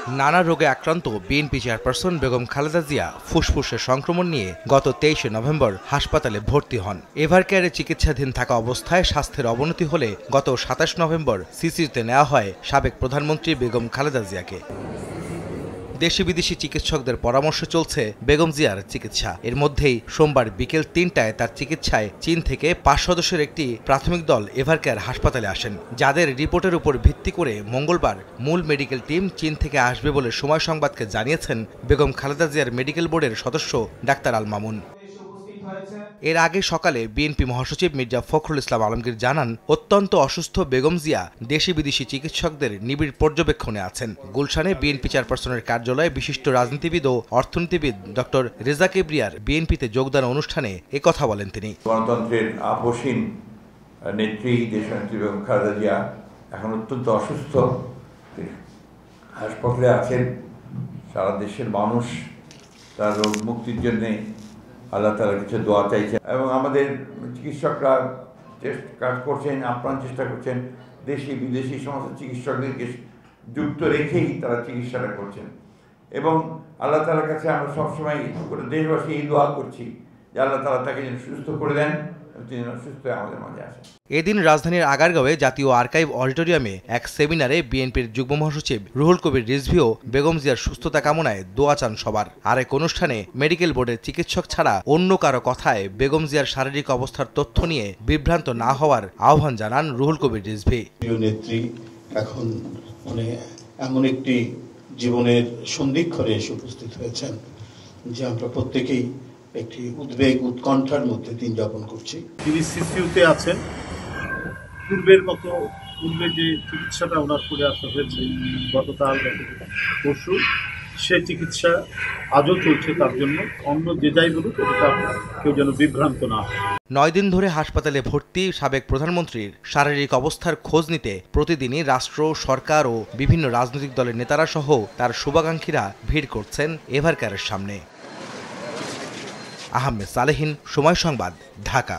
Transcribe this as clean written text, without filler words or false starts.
নানা রোগে আক্রান্ত বিএনপি চেয়ারপারসন বেগম খালেদা জিয়া ফুসফুসের সংক্রমণ নিয়ে গত 23 নভেম্বর হাসপাতালে ভর্তি হন। এভারকেয়ারে চিকিৎসাধীন থাকা অবস্থায় স্বাস্থ্যের অবনতি হলে গত 27 নভেম্বর সিসিউতে নেওয়া হয় সাবেক প্রধানমন্ত্রী বেগম খালেদা জিয়াকে। দেশি বিদেশি চিকিৎসকদের পরামর্শে চলছে বেগম জিয়ার চিকিৎসা। এর মধ্যেই সোমবার বিকেল 3টায় তার চিকিৎসায় চীন থেকে 5 সদস্যের একটি প্রাথমিক দল এভারকেয়ার হাসপাতালে আসেন, যাদের রিপোর্টের উপর ভিত্তি করে মঙ্গলবার মূল মেডিকেল টিম চীন থেকে আসবে বলে সময় সংবাদকে জানিয়েছেন বেগম খালেদা জিয়ার মেডিকেল বোর্ডের সদস্য ডাক্তার আল মামুন। এর আগে সকালে বিএনপি মহাসচিব মির্জা ফখরুল ইসলাম আলমগীর জানান, অত্যন্ত অসুস্থ বেগম জিয়া দেশি বিদেশি চিকিৎসকদের নিবিড় পর্যবেক্ষণে আছেন। গুলশানে বিএনপি চেয়ারপারসনের কার্যালয়ে বিশিষ্ট রাজনীতিবিদ ও অর্থনীতিবিদ ডক্টর রেজা কিবরিয়ার বিএনপিতে যোগদান অনুষ্ঠানে একথা বলেন তিনি। গণতন্ত্রের আপসীন নেত্রী দেশনেত্রী বেগম খালেদা জিয়া এখন অত্যন্ত অসুস্থ, হাসপাতালে আছেন। সারা দেশের মানুষ তার রোগ মুক্তির জন্যে আল্লাহ তাআলার কাছে দোয়া চাইছেন এবং আমাদের চিকিৎসকরা কাজ করছেন, আপ্রাণ চেষ্টা করছেন। দেশি বিদেশি সমস্ত চিকিৎসকদেরকে যুক্ত রেখেই তারা চিকিৎসাটা করছেন এবং আল্লাহ তাআলার কাছে আমরা সবসময় দেশবাসী এই দোয়া করছি যে আল্লাহ তাআলা তাকে যেন সুস্থ করে দেন, তিনি সুস্থ হয়ে আমাদের মাঝে আসেন। এদিন রাজধানীর আগারগাঁওয়ে জাতীয় আর্কাইভ অডিটোরিয়ামে এক সেমিনারে বিএনপির যুগ্ম মহাসচিব রুহুল কবির রিজভীও বেগম জিয়ার সুস্থতা কামনায় দোয়া চান সবার। আরেক অনুষ্ঠানে মেডিকেল বোর্ডের চিকিৎসক ছাড়া অন্য কারো কথায় বেগম জিয়ার শারীরিক অবস্থার তথ্য নিয়ে বিভ্রান্ত না হওয়ার আহ্বান জানান রুহুল কবির রিজভী। নেত্রী এখন এমন একটি জীবনের সন্ধিক্ষণে এসে উপস্থিত হয়েছেন যে আমরা প্রত্যেকেই একটি উদ্বেগ উৎকণ্ঠার মধ্যে দিন যাপন করছি। তিনি সিসিউতে আছেন। পূর্বে যে চিকিৎসাটা ওনার করে আসা হয়েছে গতকাল পরশু, সে চিকিৎসা আজও চলছে। তার জন্য অন্য যে যাই বলুক এটা কেউ যেন বিভ্রান্ত না হয়। 9 দিন ধরে হাসপাতালে ভর্তি সাবেক প্রধানমন্ত্রীর শারীরিক অবস্থার খোঁজ নিতে প্রতিদিনই রাষ্ট্র, সরকার ও বিভিন্ন রাজনৈতিক দলের নেতারা সহ তার শুভাকাঙ্ক্ষীরা ভিড় করছেন এভারকেয়ারের সামনে। আহমেদ সালেহীন, সময় সংবাদ, ঢাকা।